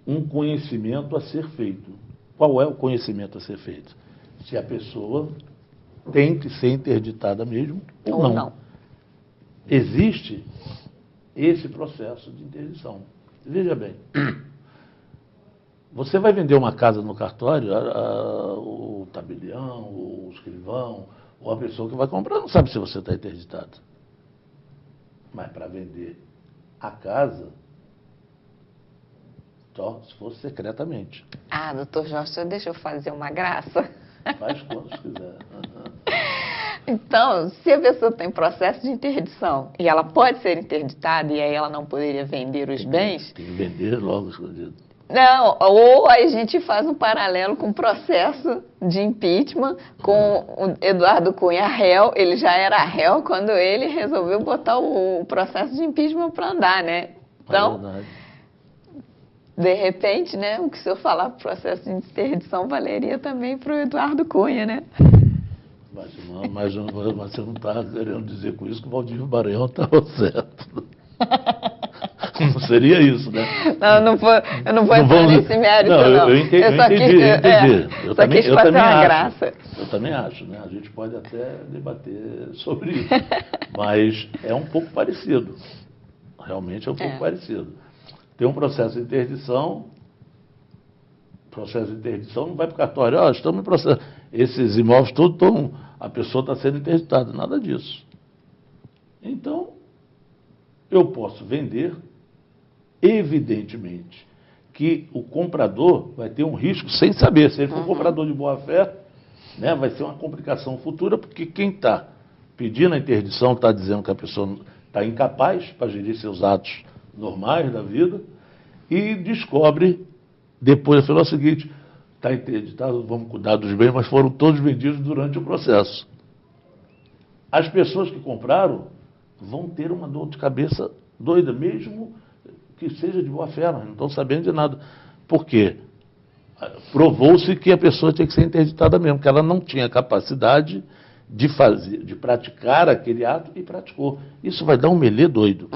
um conhecimento a ser feito. Qual é o conhecimento a ser feito? Se a pessoa tem que ser interditada mesmo ou não. Existe esse processo de interdição. Veja bem, você vai vender uma casa no cartório, o tabelião, o escrivão, ou a pessoa que vai comprar não sabe se você está interditado. Mas para vender a casa, só se for secretamente. Ah, doutor Jorge, você deixa eu fazer uma graça? Faz quantos quiser. Então, se a pessoa tem processo de interdição e ela pode ser interditada e aí ela não poderia vender os bens... Tem que vender logo escondido. Não, ou a gente faz um paralelo com o processo de impeachment com o Eduardo Cunha réu. Ele já era réu quando ele resolveu botar o processo de impeachment para andar, né? Então, de repente, né, o que o senhor falar para o processo de interdição valeria também para o Eduardo Cunha, né? Mas você não está querendo dizer com isso que o Valdívio Maranhão estava certo. Não seria isso, né? Não vou entrar nesse mérito, não. Eu entendi. Eu só quis fazer uma graça. Eu também acho, né? A gente pode até debater sobre isso. Mas é um pouco parecido. Realmente é um pouco parecido. Tem um processo de interdição. O processo de interdição não vai para o cartório. Estamos em processo. Esses imóveis todos estão... A pessoa está sendo interditada. Nada disso. Então, eu posso vender, evidentemente, que o comprador vai ter um risco sem saber. Se ele for comprador de boa-fé, né, vai ser uma complicação futura, porque quem está pedindo a interdição está dizendo que a pessoa está incapaz para gerir seus atos normais da vida e descobre, depois, falou o seguinte, está interditado, vamos cuidar dos bens, mas foram todos vendidos durante o processo. As pessoas que compraram vão ter uma dor de cabeça doida, mesmo que seja de boa fé, não estão sabendo de nada. Por quê? Provou-se que a pessoa tinha que ser interditada mesmo, que ela não tinha capacidade de fazer, de praticar aquele ato e praticou. Isso vai dar um melê doido.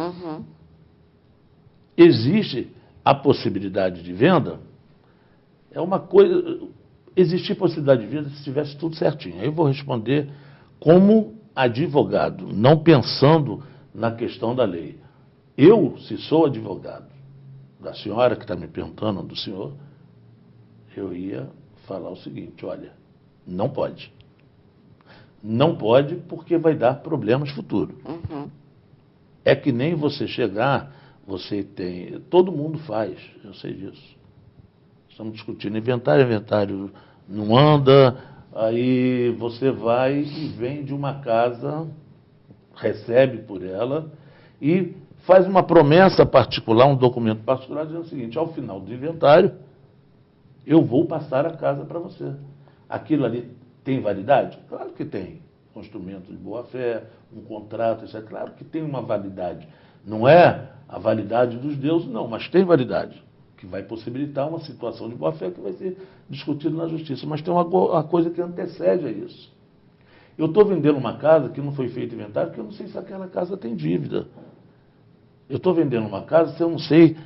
Existe a possibilidade de venda? É uma coisa... Existir possibilidade de venda se tivesse tudo certinho. Aí eu vou responder como advogado, não pensando na questão da lei. Eu, se sou advogado da senhora que está me perguntando, do senhor, eu ia falar o seguinte, olha, não pode. Não pode porque vai dar problemas futuros. É que nem você chegar, você tem... Todo mundo faz, eu sei disso. Estamos discutindo inventário não anda, aí você vai e vende uma casa, recebe por ela e faz uma promessa particular, um documento particular, dizendo o seguinte, ao final do inventário, eu vou passar a casa para você. Aquilo ali tem validade? Claro que tem. Um instrumento de boa-fé, um contrato, isso é claro que tem uma validade. Não é a validade dos deuses, não, mas tem validade, que vai possibilitar uma situação de boa-fé que vai ser discutida na justiça. Mas tem uma coisa que antecede a isso. Eu estou vendendo uma casa que não foi feito inventário, porque eu não sei se aquela casa tem dívida. Eu estou vendendo uma casa se eu não sei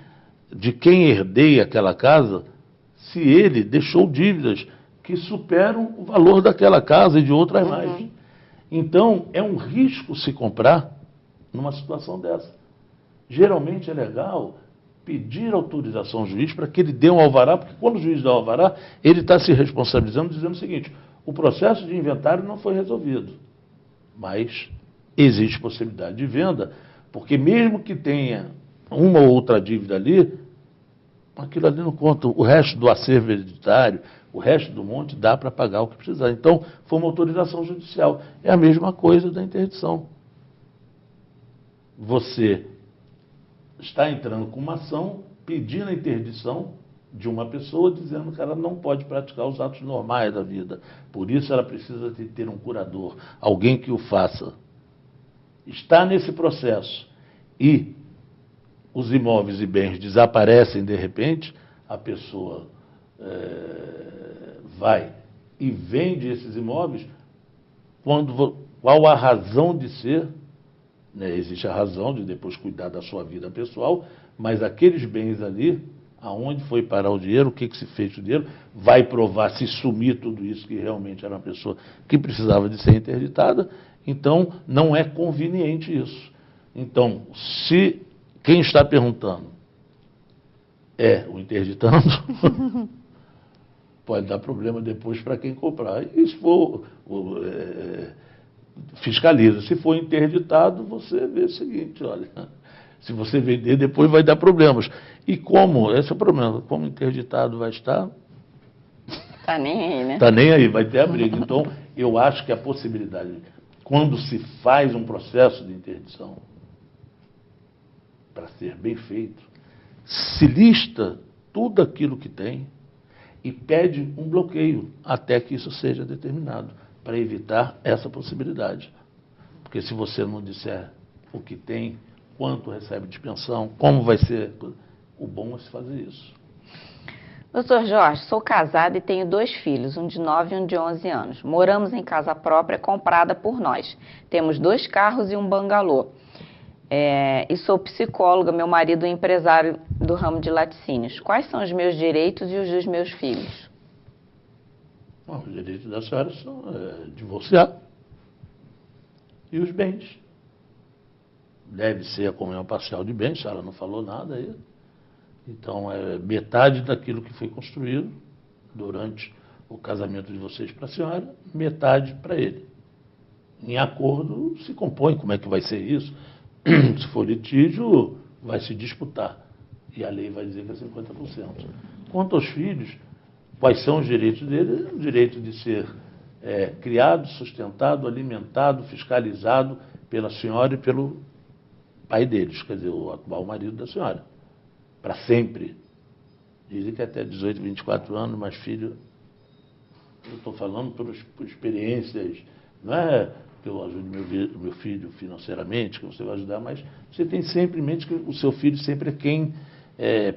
de quem herdei aquela casa, se ele deixou dívidas que superam o valor daquela casa e de outras mais. Então, é um risco se comprar numa situação dessa. Geralmente é legal pedir autorização ao juiz para que ele dê um alvará, porque quando o juiz dá o alvará, ele está se responsabilizando, dizendo o seguinte, o processo de inventário não foi resolvido, mas existe possibilidade de venda, porque mesmo que tenha uma ou outra dívida ali, aquilo ali não conta. O resto do acervo hereditário, o resto do monte dá para pagar o que precisar. Então, foi uma autorização judicial. É a mesma coisa da interdição. Você está entrando com uma ação pedindo a interdição de uma pessoa, dizendo que ela não pode praticar os atos normais da vida. Por isso ela precisa de ter um curador, alguém que o faça. Está nesse processo e os imóveis e bens desaparecem de repente, a pessoa vai e vende esses imóveis, qual a razão de ser, né? Existe a razão de depois cuidar da sua vida pessoal, mas aqueles bens ali, aonde foi parar o dinheiro, o que se fez com o dinheiro, vai provar se sumir tudo isso que realmente era uma pessoa que precisava de ser interditada, então não é conveniente isso. Então, se quem está perguntando é o interditando, pode dar problema depois para quem comprar. E se for, fiscaliza. Se for interditado, você vê o seguinte, olha, se você vender, depois vai dar problemas. E como, esse é o problema, como interditado vai estar... Está nem aí, né? Está nem aí, vai ter a briga. Então, eu acho que a possibilidade, quando se faz um processo de interdição, para ser bem feito, se lista tudo aquilo que tem e pede um bloqueio até que isso seja determinado, para evitar essa possibilidade. Porque se você não disser o que tem, quanto recebe de pensão, como vai ser, o bom é se fazer isso. Doutor Jorge, sou casada e tenho 2 filhos, um de 9 e um de 11 anos. Moramos em casa própria comprada por nós. Temos 2 carros e um bangalô. E sou psicóloga, meu marido é empresário do ramo de laticínios. Quais são os meus direitos e os dos meus filhos? Bom, os direitos da senhora são divorciar. E os bens. Deve ser a comunhão parcial de bens, a senhora não falou nada aí. Então, é metade daquilo que foi construído durante o casamento de vocês para a senhora, metade para ele. Em acordo, se compõe como é que vai ser isso. Se for litígio, vai se disputar. E a lei vai dizer que é 50%. Quanto aos filhos, quais são os direitos deles? O direito de ser criado, sustentado, alimentado, fiscalizado pela senhora e pelo pai deles, quer dizer, o atual marido da senhora, para sempre. Dizem que até 18, 24 anos, mas filho, eu estou falando por experiências, não é que eu ajude meu filho financeiramente, que você vai ajudar, mas você tem sempre em mente que o seu filho sempre é quem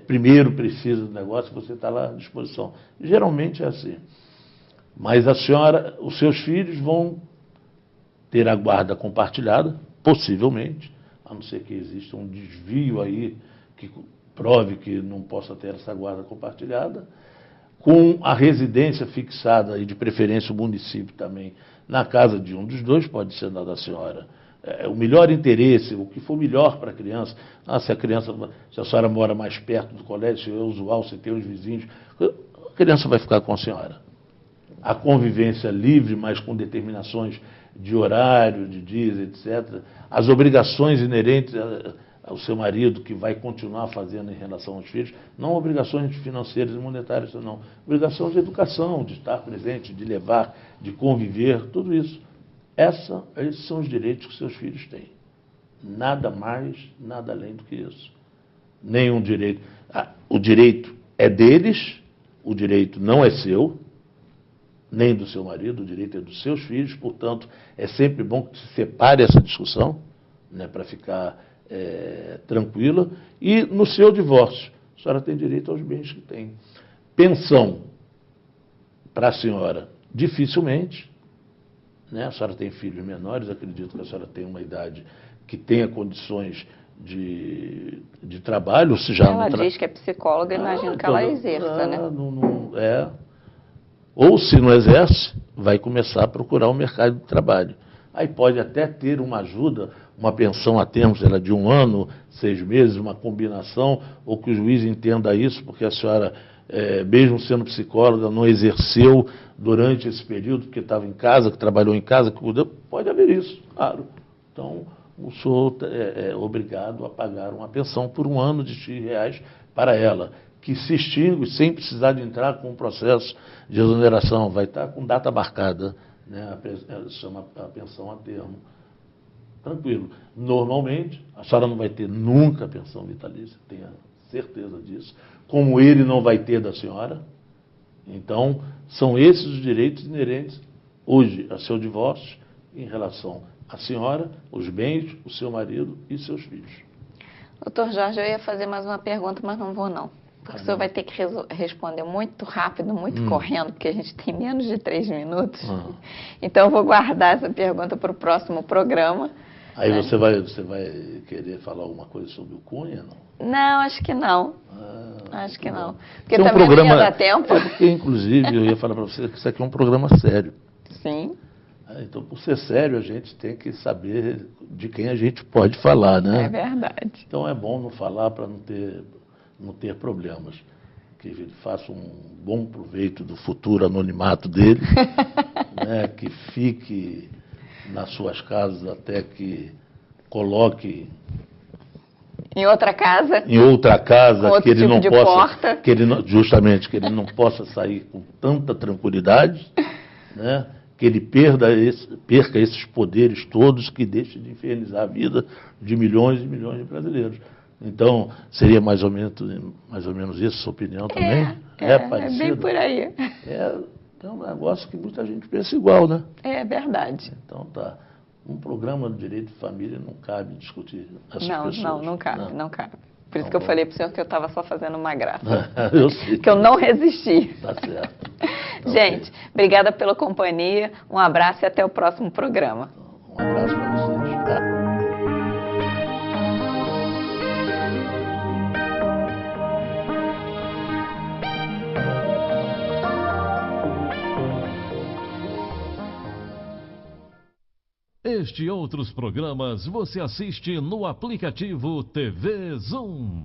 primeiro precisa do negócio, você está lá à disposição. Geralmente é assim. Mas a senhora, os seus filhos vão ter a guarda compartilhada, possivelmente, a não ser que exista um desvio aí que prove que não possa ter essa guarda compartilhada, com a residência fixada, e de preferência o município também, na casa de um dos dois, pode ser na da senhora. O melhor interesse, o que for melhor para a criança, se a senhora mora mais perto do colégio, se é usual, se tem os vizinhos, a criança vai ficar com a senhora. A convivência livre, mas com determinações de horário, de dias, etc. As obrigações inerentes ao seu marido, que vai continuar fazendo em relação aos filhos, não obrigações financeiras e monetárias, não. Obrigação de educação, de estar presente, de levar, de conviver, tudo isso. Esses são os direitos que seus filhos têm. Nada mais, nada além do que isso. Nenhum direito. O direito é deles, o direito não é seu, nem do seu marido, o direito é dos seus filhos, portanto, é sempre bom que se separe essa discussão, né, para ficar tranquila. E no seu divórcio, a senhora tem direito aos bens que tem. Pensão para a senhora, dificilmente, né? A senhora tem filhos menores, acredito que a senhora tem uma idade que tenha condições de trabalho. Se já ela diz que é psicóloga, imagino que ela exerça, né? Ou se não exerce, vai começar a procurar o mercado de trabalho. Aí pode até ter uma ajuda, uma pensão a termo, sei lá, de 1 ano, 6 meses, uma combinação, ou que o juiz entenda isso, porque a senhora, mesmo sendo psicóloga, não exerceu durante esse período, porque estava em casa, que trabalhou em casa, que cuidou. Pode haver isso, claro. Então, o senhor é obrigado a pagar uma pensão por 1 ano de X para ela, que se extingue sem precisar de entrar com um processo de exoneração, vai estar com data marcada, né? Chama a pensão a termo. Tranquilo. Normalmente, a senhora não vai ter nunca pensão vitalícia, tenha certeza disso, como ele não vai ter da senhora. Então, são esses os direitos inerentes hoje a seu divórcio em relação à senhora, os bens, o seu marido e seus filhos. Doutor Jorge, eu ia fazer mais uma pergunta, mas não vou não. Porque o senhor vai ter que responder muito rápido, muito correndo, porque a gente tem menos de 3 minutos. Então, eu vou guardar essa pergunta para o próximo programa. Aí você vai querer falar alguma coisa sobre o Cunha, não? Não, acho que não. Acho que não. Porque é um também programa, não ia dar tempo. Porque, inclusive, eu ia falar para você que isso aqui é um programa sério. Sim. Então, por ser sério, a gente tem que saber de quem a gente pode falar, né? É verdade. Então, é bom não falar para não ter problemas. Que ele faça um bom proveito do futuro anonimato dele, né? Que fique nas suas casas até que coloque em outra casa, que ele não possa, porta. que ele não possa sair com tanta tranquilidade, né? Que ele perca esses poderes todos, que deixe de infernizar a vida de milhões e milhões de brasileiros. Então, seria mais ou menos isso a sua opinião também? É bem por aí. É um negócio que muita gente pensa igual, né? É verdade. Então, tá. Um programa do direito de família não cabe discutir essas pessoas. Não cabe. Por isso que eu falei para o senhor que eu estava só fazendo uma graça. Eu sei. Que eu não resisti. Tá certo. Gente, obrigada pela companhia, um abraço e até o próximo programa. Um abraço para vocês. Tá? Este e outros programas você assiste no aplicativo TV Zoom.